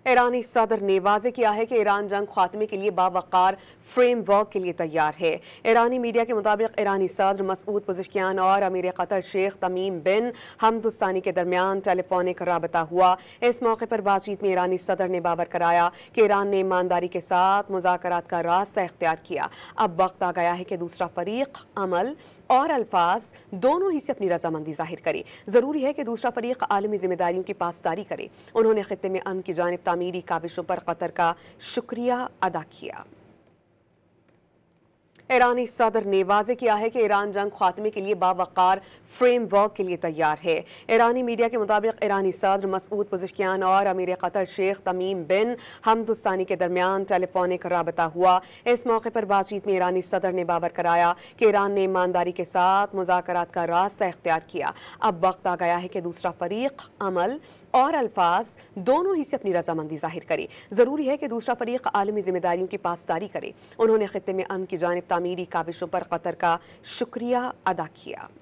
ایرانی صدر نے واضح کیا ہے کہ ایران جنگ خاتمے کے لیے باوقار فریم ورک کے لیے تیار ہے۔ ایرانی میڈیا کے مطابق ایرانی صدر مسعود پزشکیان اور امیر قطر شیخ تمیم بن حمد الثانی کے درمیان ٹیلی فونک رابطہ ہوا۔ اس موقع پر بات چیت میں ایرانی صدر نے باور کرایا کہ ایران نے ایمانداری کے ساتھ مذاکرات کا راستہ اختیار کیا۔ اب وقت آ گیا ہے کہ دوسرا فریق عمل اور الفاظ دونوں ہی سے اپنی رضامندی ظاہر کرے۔ ضروری ہے کہ دوسرا فریق عالمی ذمہ داریوں کی پاسداری کرے۔ انہوں نے خطے میں امن کی جانب تعمیری کاوشوں پر قطر کا شکریہ ادا کیا۔ ایرانی صدر نے واضح کیا ہے کہ ایران جنگ خاتمے کے لیے باوقار فریم ورک کے لیے تیار ہے۔ ایرانی میڈیا کے مطابق ایرانی صدر مسعود پزشکیان اور امیر قطر شیخ تمیم بن حمد الثانی کے درمیان ٹیلی فونک رابطہ ہوا۔ اس موقع پر بات چیت میں ایرانی صدر نے باور کرایا کہ ایران نے ایمانداری کے ساتھ مذاکرات کا راستہ اختیار کیا۔ اب وقت آ گیا ہے کہ دوسرا فریق عمل اور الفاظ دونوں ہی سے اپنی رضامندی ظاہر کرے۔ ضروری ہے کہ دوسرا فریق عالمی ذمہ داریوں کی پاسداری کرے۔ انہوں نے خطے میں امن کی جانب تعمیری کاوشوں پر قطر کا شکریہ ادا کیا۔